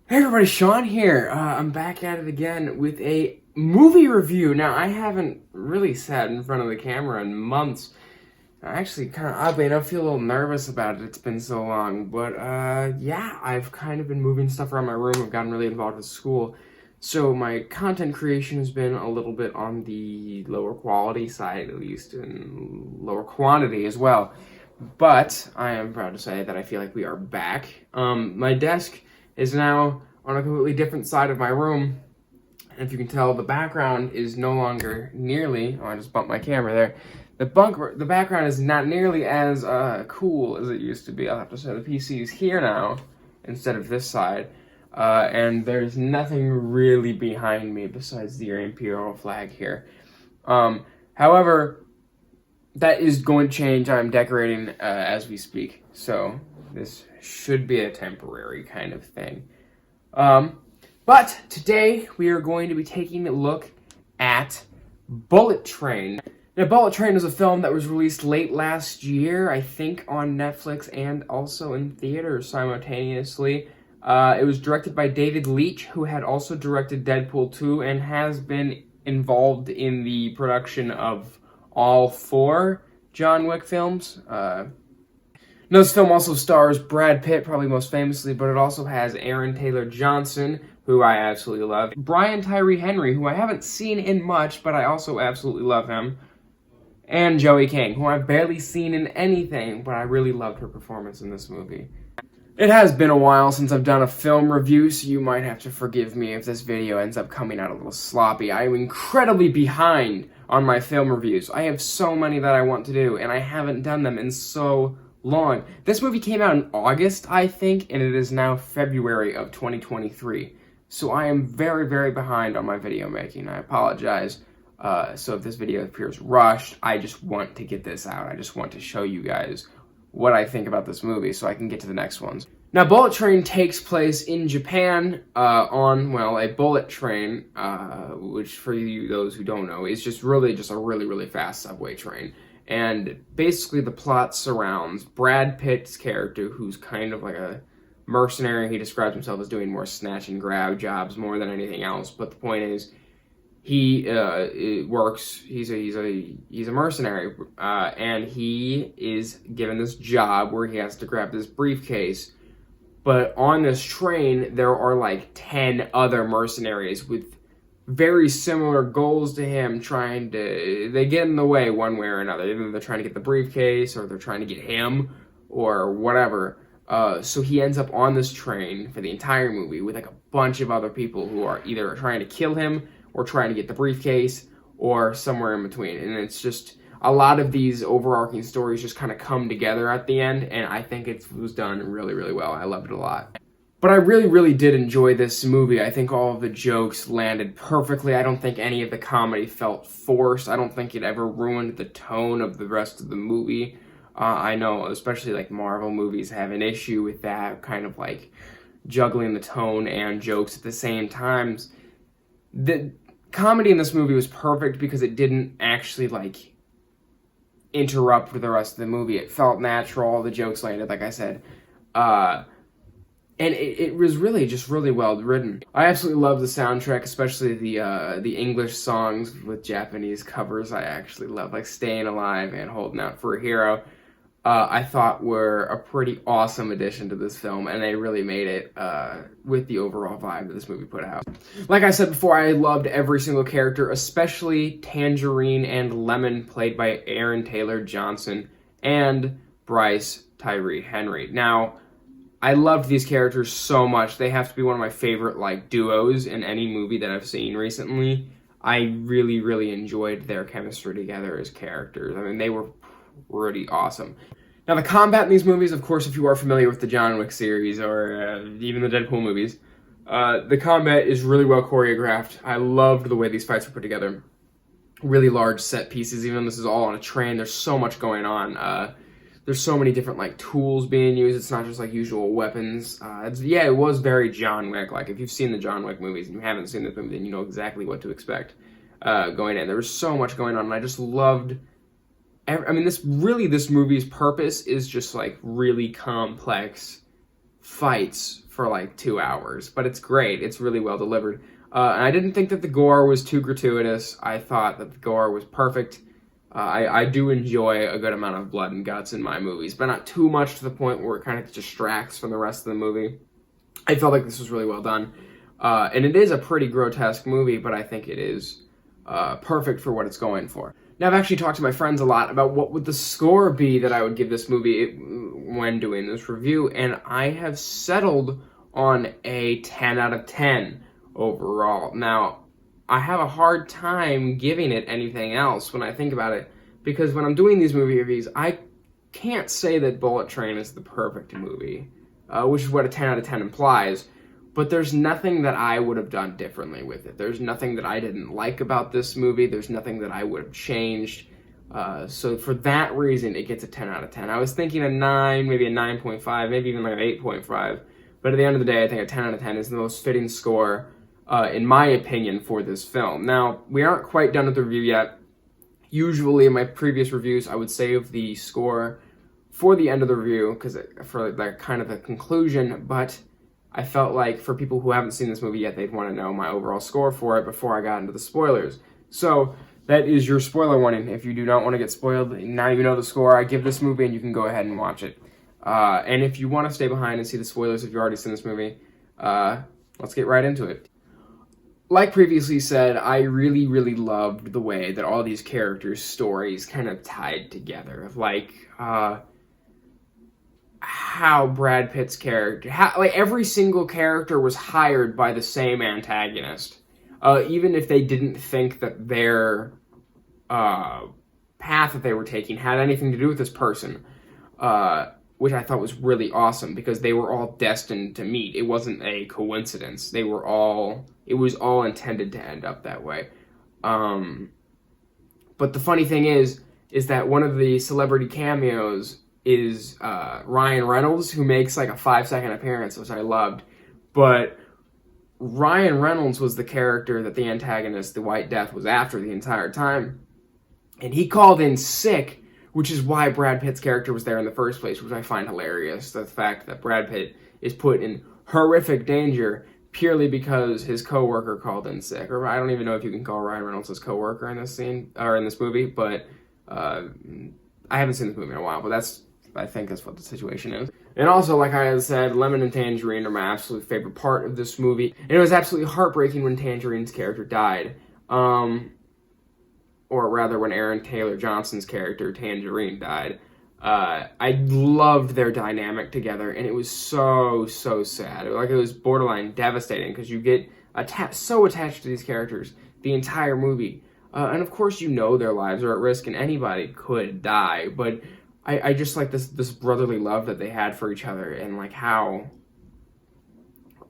Hey everybody, Sean here. I'm back at it again with a movie review. Now, I haven't really sat in front of the camera in months. I actually, kind of oddly enough, feel a little nervous about it. It's been so long. But, yeah, I've kind of been moving stuff around my room. I've gotten really involved with school. So my content creation has been a little bit on the lower quality side, at least, and lower quantity as well. But I am proud to say that I feel like we are back. My desk is now on a completely different side of my room. And if you can tell, the background is no longer nearly, oh, I just bumped my camera there. The background is not nearly as cool as it used to be. I'll have to say the PC is here now instead of this side. And there's nothing really behind me besides the Imperial flag here. However, that is going to change. I'm decorating as we speak. So this should be a temporary kind of thing. But today we are going to be taking a look at Bullet Train. Now, Bullet Train is a film that was released late last year, I think, on Netflix and also in theaters simultaneously. It was directed by David Leach, who had also directed Deadpool 2 and has been involved in the production of all 4 John Wick films. Now, this film also stars Brad Pitt, probably most famously, but it also has Aaron Taylor-Johnson, who I absolutely love, Brian Tyree Henry, who I haven't seen in much, but I also absolutely love him, and Joey King, who I've barely seen in anything, but I really loved her performance in this movie. It has been a while since I've done a film review, so you might have to forgive me if this video ends up coming out a little sloppy. I am incredibly behind on my film reviews. I have so many that I want to do, and I haven't done them in so long. This movie came out in August, I think, and it is now February of 2023. So I am very, very behind on my video making. I apologize. So if this video appears rushed, I just want to get this out. I just want to show you guys what I think about this movie so I can get to the next ones. Now, Bullet Train takes place in Japan on, well, a bullet train, which for you, those who don't know, is just a really fast subway train. And basically the plot surrounds Brad Pitt's character, who's kind of like a mercenary. He describes himself as doing more snatch and grab jobs more than anything else. But the point is, he works. He's a mercenary, and he is given this job where he has to grab this briefcase. But on this train, there are like 10 other mercenaries with very similar goals to him. They get in the way one way or another. Either they're trying to get the briefcase, or they're trying to get him, or whatever. So he ends up on this train for the entire movie with like a bunch of other people who are either trying to kill him, or trying to get the briefcase, or somewhere in between. And it's just, a lot of these overarching stories just kind of come together at the end, and I think it was done really well. I loved it a lot. But I really did enjoy this movie. I think all of the jokes landed perfectly. I don't think any of the comedy felt forced. I don't think it ever ruined the tone of the rest of the movie. I know, especially like Marvel movies have an issue with that, kind of like juggling the tone and jokes at the same times. The comedy in this movie was perfect because it didn't actually like interrupt with the rest of the movie. It felt natural. All the jokes landed, like I said. And it was really well written. I absolutely love the soundtrack, especially the English songs with Japanese covers. I actually love, like Staying Alive and Holding Out for a Hero. I thought were a pretty awesome addition to this film, and they really made it with the overall vibe that this movie put out. Like I said before, I loved every single character, especially Tangerine and Lemon, played by Aaron Taylor-Johnson, and Bryce Tyree Henry. Now, I loved these characters so much. They have to be one of my favorite like duos in any movie that I've seen recently. I really enjoyed their chemistry together as characters. I mean, they were pretty awesome. Now, the combat in these movies, of course, if you are familiar with the John Wick series or even the Deadpool movies, the combat is really well choreographed. I loved the way these fights were put together. Really large set pieces, even though this is all on a train. There's so much going on. There's so many different like tools being used. It's not just like usual weapons. It was very John Wick. Like if you've seen the John Wick movies and you haven't seen this movie, then you know exactly what to expect going in. There was so much going on, and I just loved. I mean, this movie's purpose is just like really complex fights for like 2 hours, but it's great. It's really well delivered. And I didn't think that the gore was too gratuitous. I thought that the gore was perfect. I do enjoy a good amount of blood and guts in my movies, but not too much to the point where it kind of distracts from the rest of the movie. I felt like this was really well done. And it is a pretty grotesque movie, but I think it is perfect for what it's going for. Now, I've actually talked to my friends a lot about what would the score be that I would give this movie when doing this review, and I have settled on a 10 out of 10 overall. Now, I have a hard time giving it anything else when I think about it, because when I'm doing these movie reviews, I can't say that Bullet Train is the perfect movie, which is what a 10 out of 10 implies, but there's nothing that I would have done differently with it. There's nothing that I didn't like about this movie. There's nothing that I would have changed. So for that reason, it gets a 10 out of 10. I was thinking a 9, maybe a 9.5, maybe even like an 8.5, but at the end of the day, I think a 10 out of 10 is the most fitting score in my opinion, for this film. Now, we aren't quite done with the review yet. Usually, in my previous reviews, I would save the score for the end of the review, because for like kind of the conclusion, but I felt like for people who haven't seen this movie yet, they'd want to know my overall score for it before I got into the spoilers. So, that is your spoiler warning. If you do not want to get spoiled, now you know the score. I give this movie, and you can go ahead and watch it. And if you want to stay behind and see the spoilers if you've already seen this movie, let's get right into it. Like previously said, I really, really loved the way that all these characters' stories kind of tied together. Like, how Brad Pitt's character, every single character was hired by the same antagonist. Even if they didn't think that their path that they were taking had anything to do with this person. Which I thought was really awesome, because they were all destined to meet. It wasn't a coincidence. It was all intended to end up that way. But the funny thing is that one of the celebrity cameos is Ryan Reynolds, who makes like a 5-second appearance, which I loved. But Ryan Reynolds was the character that the antagonist, the White Death, was after the entire time. And he called in sick, which is why Brad Pitt's character was there in the first place, which I find hilarious. The fact that Brad Pitt is put in horrific danger purely because his coworker called in sick. Or I don't even know if you can call Ryan Reynolds his coworker in this scene, or in this movie, but I haven't seen this movie in a while, but I think that's what the situation is. And also, like I had said, Lemon and Tangerine are my absolute favorite part of this movie. And it was absolutely heartbreaking when Tangerine's character died. Or rather, when Aaron Taylor Johnson's character, Tangerine, died. I loved their dynamic together, and it was so sad. It was borderline devastating, because you get so attached to these characters the entire movie. And of course, you know their lives are at risk, and anybody could die, but I just like this brotherly love that they had for each other, and like how,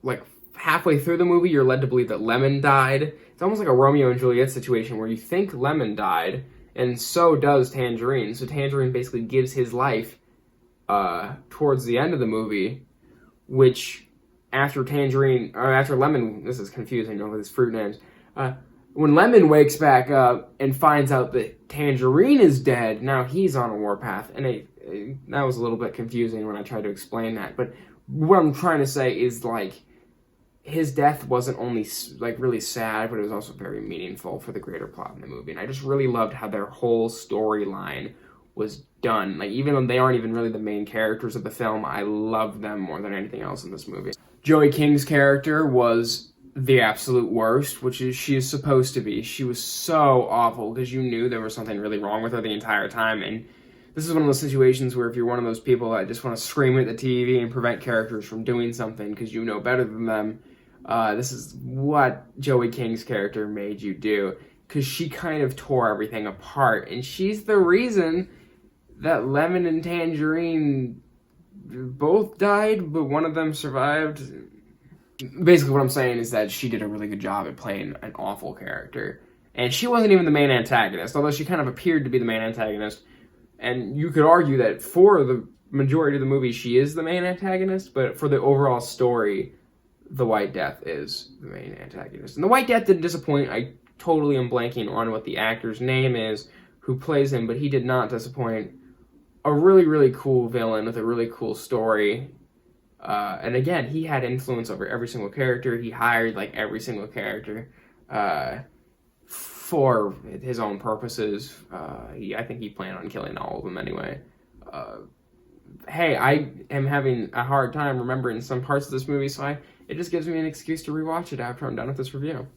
like, halfway through the movie, you're led to believe that Lemon died. It's almost like a Romeo and Juliet situation where you think Lemon died, and so does Tangerine. So Tangerine basically gives his life towards the end of the movie, which after Lemon, this is confusing with his fruit names, when Lemon wakes back up and finds out that Tangerine is dead, now he's on a warpath, and that was a little bit confusing when I tried to explain that. But what I'm trying to say is, like, his death wasn't only, like, really sad, but it was also very meaningful for the greater plot in the movie. And I just really loved how their whole storyline was done. Like, even though they aren't even really the main characters of the film, I love them more than anything else in this movie. Joey King's character was the absolute worst, which is she is supposed to be. She was so awful, because you knew there was something really wrong with her the entire time. And this is one of those situations where if you're one of those people that just want to scream at the TV and prevent characters from doing something because you know better than them, this is what Joey King's character made you do, because she kind of tore everything apart, and she's the reason that Lemon and Tangerine both died, but one of them survived. Basically what I'm saying is that she did a really good job at playing an awful character, and she wasn't even the main antagonist, although she kind of appeared to be the main antagonist, and you could argue that for the majority of the movie she is the main antagonist, but for the overall story, the White Death is the main antagonist. And the White Death didn't disappoint. I totally am blanking on what the actor's name is who plays him, but he did not disappoint. A really, really cool villain with a really cool story. And again, he had influence over every single character. He hired like every single character for his own purposes. I think he planned on killing all of them anyway. Hey, I am having a hard time remembering some parts of this movie, so it just gives me an excuse to rewatch it after I'm done with this review.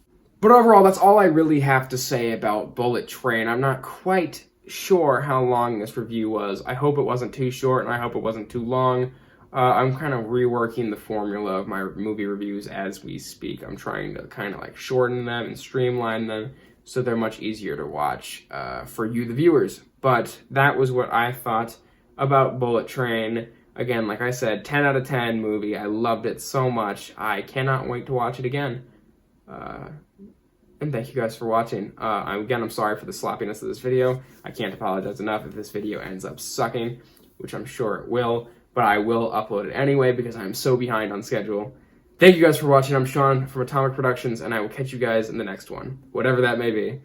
But overall, that's all I really have to say about Bullet Train. I'm not quite sure how long this review was. I hope it wasn't too short, and I hope it wasn't too long. I'm kind of reworking the formula of my movie reviews as we speak. I'm trying to kind of like shorten them and streamline them so they're much easier to watch for you, the viewers. But that was what I thought about Bullet Train. Again, like I said, 10 out of 10 movie. I loved it so much. I cannot wait to watch it again. And thank you guys for watching. Again, I'm sorry for the sloppiness of this video. I can't apologize enough if this video ends up sucking, which I'm sure it will, but I will upload it anyway because I'm so behind on schedule. Thank you guys for watching. I'm Sean from Atomic Productions, and I will catch you guys in the next one, whatever that may be.